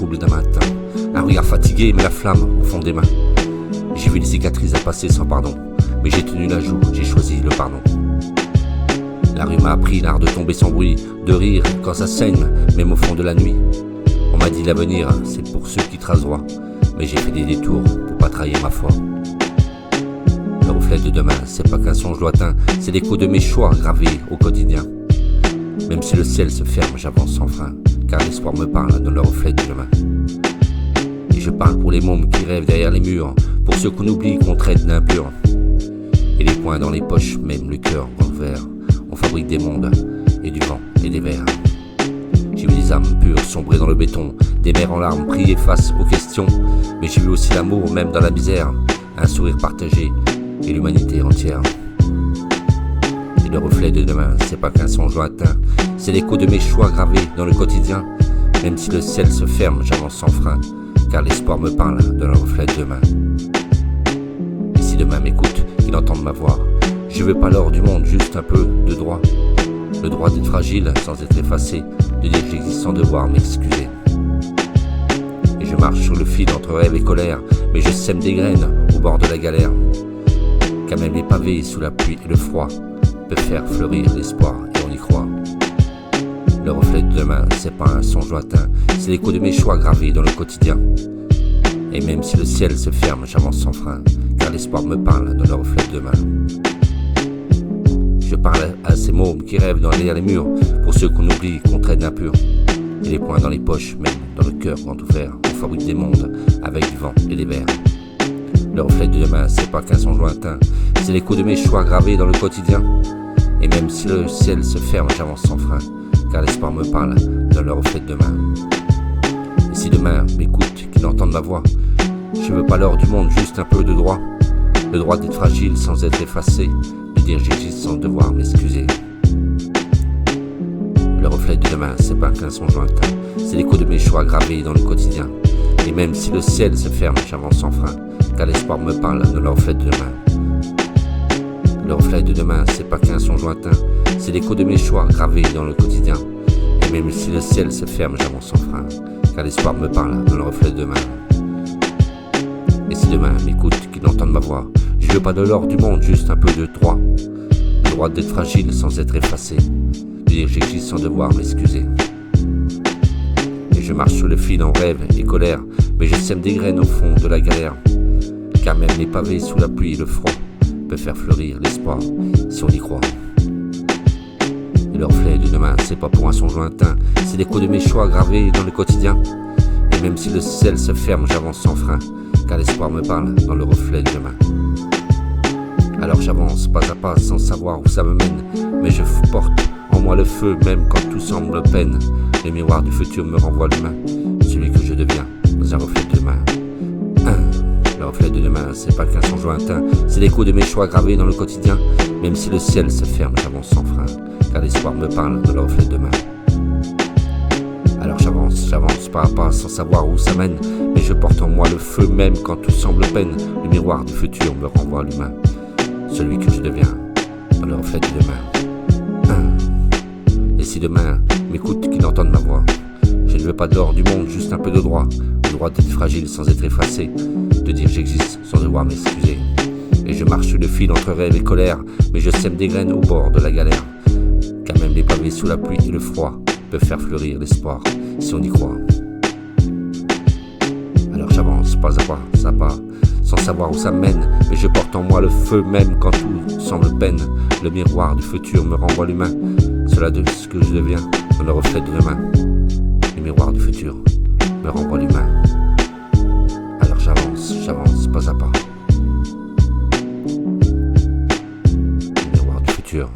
trouble d'un matin. Un regard fatigué met la flamme au fond des mains. J'ai vu les cicatrices à passer sans pardon, mais j'ai tenu la joue, j'ai choisi le pardon. La rue m'a appris l'art de tomber sans bruit, de rire quand ça saigne, même au fond de la nuit. On m'a dit l'avenir, c'est pour ceux qui tracent droit, mais j'ai fait des détours pour pas trahir ma foi. Le reflet de demain, c'est pas qu'un songe lointain, c'est l'écho de mes choix gravés au quotidien. Même si le ciel se ferme, j'avance sans frein, car l'espoir me parle dans le reflet de demain. Et je parle pour les mômes qui rêvent derrière les murs, pour ceux qu'on oublie, qu'on traite d'impurs. Et les poings dans les poches, même le cœur grand ouvert, on fabrique des mondes, et du vent, et des vers. J'ai vu des âmes pures sombrer dans le béton, des mères en larmes prier face aux questions. Mais j'ai vu aussi l'amour, même dans la misère, un sourire partagé, et l'humanité entière. Et le reflet de demain, c'est pas qu'un songe lointain, c'est l'écho de mes choix gravés dans le quotidien. Même si le ciel se ferme, j'avance sans frein, car l'espoir me parle dans le reflet de demain. Et si demain m'écoute, qu'il entende ma voix, je veux pas l'or du monde, juste un peu de droit. Le droit d'être fragile sans être effacé, de dire que j'existe sans devoir m'excuser. Et je marche sur le fil entre rêve et colère, mais je sème des graines au bord de la galère. Car même les pavés sous la pluie et le froid peuvent faire fleurir l'espoir, et on y croit. Le reflet de demain, c'est pas un songe lointain, c'est l'écho de mes choix gravés dans le quotidien. Et même si le ciel se ferme, j'avance sans frein, car l'espoir me parle dans le reflet de demain. Je parle à ces mômes qui rêvent derrière les murs, pour ceux qu'on oublie, qu'on traite d'impurs. Et les poings dans les poches, même dans le cœur grand ouvert, on fabrique des mondes avec du vent et des vers. Le reflet de demain, c'est pas qu'un songe lointain, c'est l'écho de mes choix gravés dans le quotidien. Et même si le ciel se ferme, j'avance sans frein, car l'espoir me parle dans le reflet de demain. Et si demain m'écoute, qu'il entende ma voix, je veux pas l'or du monde, juste un peu de droit. Le droit d'être fragile sans être effacé, de dire j'existe sans devoir m'excuser. Le reflet de demain, c'est pas qu'un songe lointain, c'est l'écho de mes choix gravés dans le quotidien. Et même si le ciel se ferme, j'avance sans frein, car l'espoir me parle dans le reflet de demain. Le reflet de demain, c'est pas qu'un songe lointain, c'est l'écho de mes choix gravés dans le quotidien. Et même si le ciel se ferme, j'avance sans frein, car l'espoir me parle dans le reflet de demain. Et si demain m'écoute, qu'il entende ma voix, je veux pas de l'or du monde, juste un peu de droit. Le droit d'être fragile sans être effacé, de dire que j'existe sans devoir m'excuser. Et je marche sur le fil en rêve et colère, mais je sème des graines au fond de la galère. Car même les pavés sous la pluie et le froid peuvent faire fleurir l'espoir, si on y croit. Et le reflet de demain, c'est pas pour un songe lointain, c'est l'écho de mes choix gravés dans le quotidien. Et même si le ciel se ferme, j'avance sans frein, car l'espoir me parle dans le reflet de demain. Alors j'avance pas à pas sans savoir où ça me mène, mais je porte en moi le feu même quand tout semble peine. Le miroir du futur me renvoie l'humain, celui que je deviens dans un reflet de demain. Le reflet de demain, c'est pas qu'un songe lointain, c'est l'écho de mes choix gravés dans le quotidien. Même si le ciel se ferme, j'avance sans frein, car l'espoir me parle dans le reflet de demain. Alors j'avance pas à pas sans savoir où ça mène, mais je porte en moi le feu même quand tout semble peine. Le miroir du futur me renvoie l'humain, celui que je deviens dans le reflet de demain. Et si demain m'écoute, qu'il entende ma voix, je ne veux pas d'or du monde, juste un peu de droit. Le droit d'être fragile sans être effacé, de dire j'existe sans devoir m'excuser. Et je marche sur le fil entre rêve et colère, mais je sème des graines au bord de la galère. Car même les pavés sous la pluie et le froid peuvent faire fleurir l'espoir, si on y croit. Alors j'avance pas à pas, sans savoir où ça mène, mais je porte en moi le feu même quand tout semble peine. Le miroir du futur me renvoie l'humain, cela de ce que je deviens dans le reflet de demain. Le miroir du futur me renvoie l'humain. Alors j'avance pas à pas. Le miroir du futur